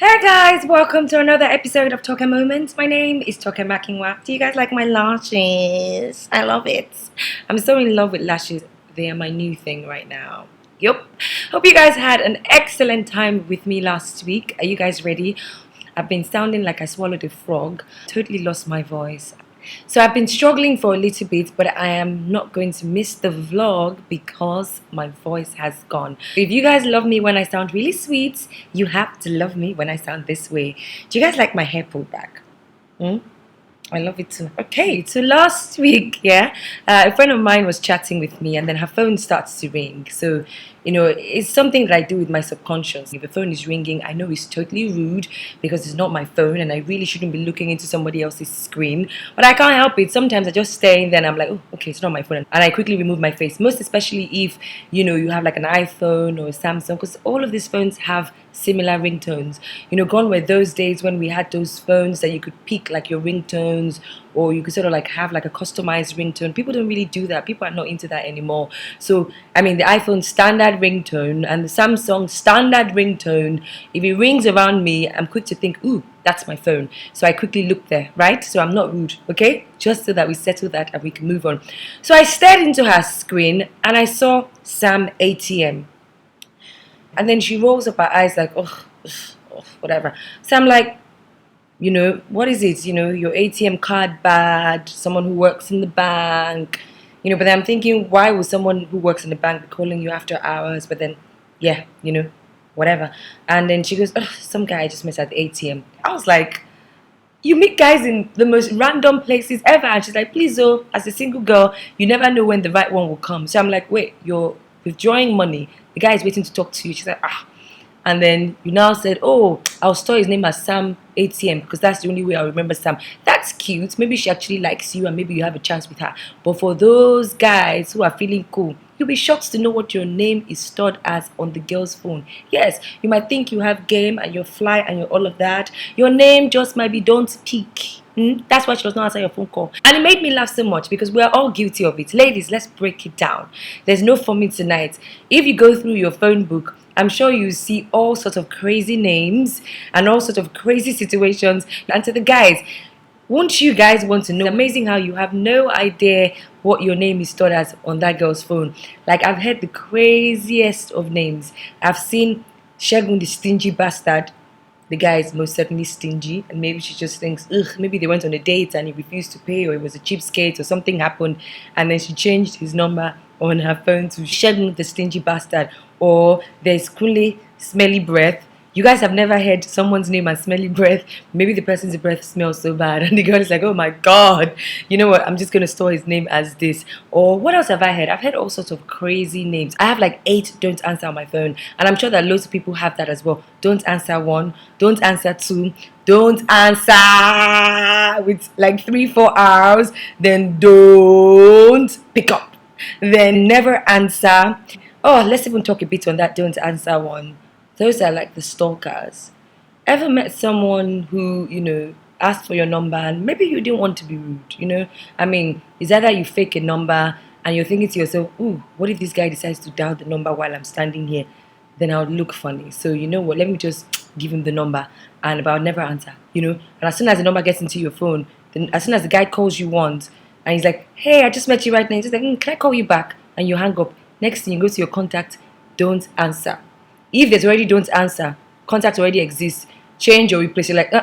Hey guys, welcome to another episode of TokeMoments. My name is Toke Makinwa. Do you guys like my lashes? I love it. I'm so in love with lashes. They are my new thing right now. Yup. Hope you guys had an excellent time with me last week. Are you guys ready? I've been sounding like I swallowed a frog. Totally lost my voice. So I've been struggling for a little bit, but I am not going to miss the vlog because my voice has gone. If you guys love me when I sound really sweet, you have to love me when I sound this way. Do you guys like my hair pulled back? Hmm? I love it too. Okay, so last week, a friend of mine was chatting with me and then her phone starts to ring. So, it's something that I do with my subconscious. If the phone is ringing, I know it's totally rude because it's not my phone and I really shouldn't be looking into somebody else's screen. But I can't help it. Sometimes I just stay and then I'm like, oh, okay, it's not my phone. And I quickly remove my face. Most especially if, you have like an iPhone or a Samsung, because all of these phones have similar ringtones. Gone were those days when we had those phones that you could pick like your ringtones, or you could sort of like have like a customized ringtone. People don't really do that. People are not into that anymore. So the iPhone standard ringtone and the Samsung standard ringtone, if it rings around me, I'm quick to think, ooh, that's my phone. So I quickly look there, right? So I'm not rude, okay? Just so that we settle that and we can move on. So I stared into her screen and I saw Sam ATM. And then she rolls up her eyes like, oh, whatever. So I'm like, what is it? Your ATM card bad, someone who works in the bank. But then I'm thinking, why would someone who works in the bank be calling you after hours? But then, whatever. And then she goes, oh, some guy I just met at the ATM. I was like, you meet guys in the most random places ever. And she's like, please, oh, as a single girl, you never know when the right one will come. So I'm like, wait, you're withdrawing money. The guy is waiting to talk to you. She's like, ah. And then you now said, oh, I'll store his name as Sam ATM because that's the only way I'll remember Sam. That's cute. Maybe she actually likes you and maybe you have a chance with her. But for those guys who are feeling cool, you'll be shocked to know what your name is stored as on the girl's phone. Yes, you might think you have game and you're fly and you're all of that. Your name just might be don't peek. That's why she does not answer your phone call. And it made me laugh so much because we are all guilty of it. Ladies, let's break it down. There's no for me tonight. If you go through your phone book, I'm sure you see all sorts of crazy names and all sorts of crazy situations. And to the guys, won't you guys want to know? It's amazing how you have no idea what your name is stored as on that girl's phone. Like, I've heard the craziest of names. I've seen Shegun the stingy bastard. The guy is most certainly stingy, and maybe she just thinks, ugh, maybe they went on a date and he refused to pay, or it was a cheapskate, or something happened, and then she changed his number on her phone to Shegun the stingy bastard. Or there's Kunle smelly breath. You guys have never heard someone's name and smelly breath. Maybe the person's breath smells so bad and the girl is like, oh my god, you know what, I'm just gonna store his name as this. Or what else have I heard? I've heard all sorts of crazy names. I have like 8 don't answer on my phone, and I'm sure that loads of people have that as well. Don't answer 1, don't answer 2, don't answer with like 3-4 hours, then don't pick up, then never answer. Oh, let's even talk a bit on that don't answer one. Those are like the stalkers. Ever met someone who, asked for your number and maybe you didn't want to be rude, it's either you fake a number and you're thinking to yourself, ooh, what if this guy decides to dial the number while I'm standing here? Then I would look funny. So you know what, let me just give him the number and I'll never answer, And as soon as the number gets into your phone, then as soon as the guy calls you once and he's like, hey, I just met you right now. He's just like, can I call you back? And you hang up. Next thing you go to your contact, don't answer. If there's already don't answer, contact already exists, change or replace. You're like,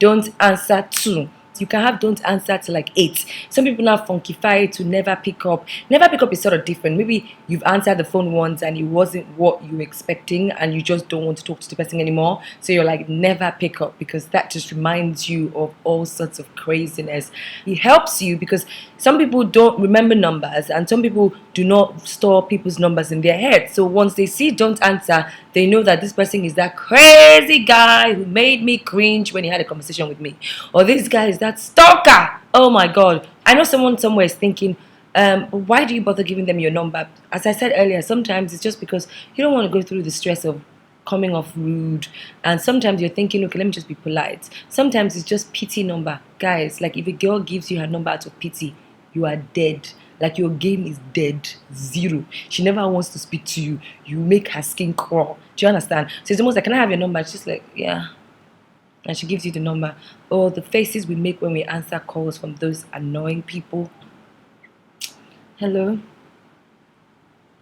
don't answer 2. You can have don't answer to like 8. Some people now funkify it to never pick up. Never pick up is sort of different. Maybe you've answered the phone once and it wasn't what you were expecting and you just don't want to talk to the person anymore. So you're like, never pick up, because that just reminds you of all sorts of craziness. It helps you because some people don't remember numbers and some people do not store people's numbers in their head. So once they see don't answer, they know that this person is that crazy guy who made me cringe when he had a conversation with me. Or this guy is that stalker. Oh my god. I know someone somewhere is thinking, why do you bother giving them your number? As I said earlier, sometimes it's just because you don't want to go through the stress of coming off rude, and sometimes you're thinking, okay, let me just be polite. Sometimes it's just pity number. Guys, like if a girl gives you her number out of pity, you are dead. Like your game is dead. 0. She never wants to speak to you. You make her skin crawl. Do you understand? So it's almost like, can I have your number? It's just like, yeah, and she gives you the number, or the faces we make when we answer calls from those annoying people. Hello.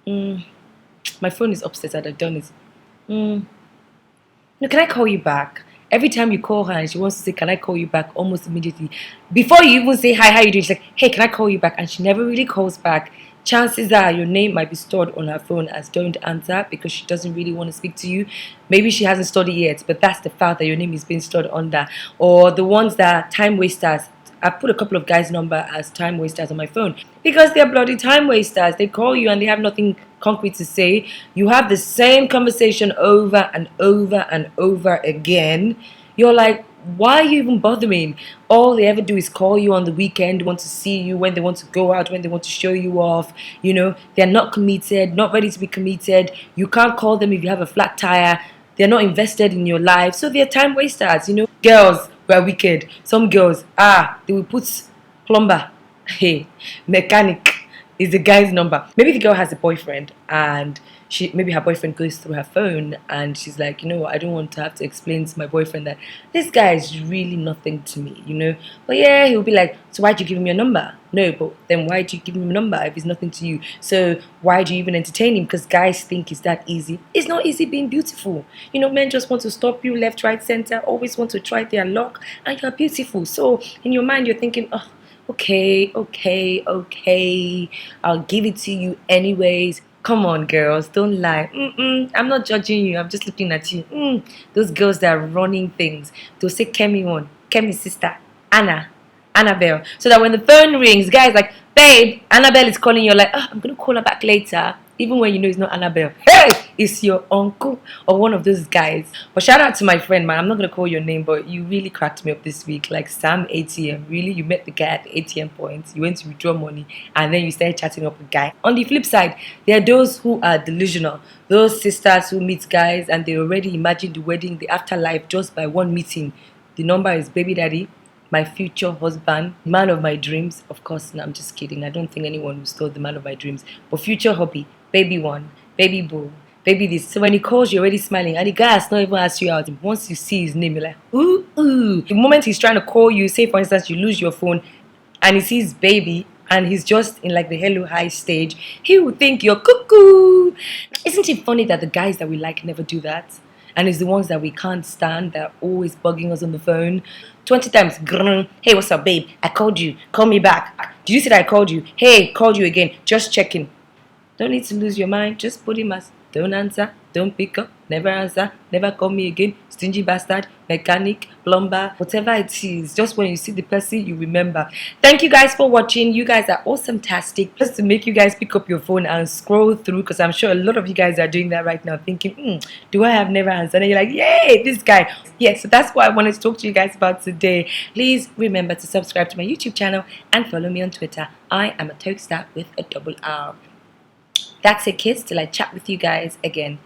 My phone is upstairs and I've done it. No, can I call you back? Every time you call her and she wants to say, can I call you back, almost immediately. Before you even say hi, how you doing? She's like, hey, can I call you back? And she never really calls back. Chances are your name might be stored on her phone as don't answer because she doesn't really want to speak to you. Maybe she hasn't stored it yet, but that's the file that your name is being stored under. Or the ones that are time wasters. I put a couple of guys' number as time wasters on my phone because they're bloody time wasters. They call you and they have nothing concrete to say. You have the same conversation over and over and over again. You're like, why are you even bothering? All they ever do is call you on the weekend, want to see you when they want to go out, when they want to show you off. They're not committed, not ready to be committed. You can't call them if you have a flat tire. They're not invested in your life, so they're time wasters. Girls were wicked. Some girls, they will put plumber, hey, mechanic is the guy's number. Maybe the girl has a boyfriend and maybe her boyfriend goes through her phone and she's like, what, I don't want to have to explain to my boyfriend that this guy is really nothing to me. But yeah, he'll be like, so why'd you give him your number? No, but then why'd you give him a number if he's nothing to you? So why do you even entertain him? Because guys think it's that easy. It's not easy being beautiful. Men just want to stop you left, right, center, always want to try their luck, and you're beautiful. So in your mind you're thinking, oh, okay, I'll give it to you anyways. Come on, girls, don't lie. I'm not judging you. I'm just looking at you. Those girls that are running things. They'll say Kemi one, Kemi's sister, Annabelle. So that when the phone rings, guys like, babe, Annabelle is calling you. You're like, I'm going to call her back later. Even when you know it's not Annabelle. Hey, it's your uncle or one of those guys. But shout out to my friend, man. I'm not going to call your name, but you really cracked me up this week. Like Sam ATM. Really? You met the guy at the ATM point. You went to withdraw money and then you started chatting up with a guy. On the flip side, there are those who are delusional. Those sisters who meet guys and they already imagine the wedding, the afterlife just by one meeting. The number is baby daddy, my future husband, man of my dreams. Of course, no, I'm just kidding. I don't think anyone will steal the man of my dreams. But future hubby, baby one, baby boo, baby this. So when he calls, you're already smiling. And the guy has not even asked you out. Once you see his name, you're like, ooh. The moment he's trying to call you, say for instance, you lose your phone and he sees baby and he's just in like the hello hi stage, he will think you're cuckoo. Isn't it funny that the guys that we like never do that? And it's the ones that we can't stand that are always bugging us on the phone. 20 times, grrr, hey, what's up, babe? I called you. Call me back. Did you say that I called you? Hey, called you again. Just checking. Don't need to lose your mind. Just put him as don't answer, don't pick up, never answer, never call me again, stingy bastard, mechanic, plumber, whatever it is. Just when you see the person, you remember. Thank you guys for watching. You guys are awesome-tastic. Just to make you guys pick up your phone and scroll through, because I'm sure a lot of you guys are doing that right now, thinking, do I have never answered? And you're like, yay, this guy. Yes, so that's what I wanted to talk to you guys about today. Please remember to subscribe to my YouTube channel and follow me on Twitter. I am a Tokestar with a double R. That's it, kids, till I chat with you guys again.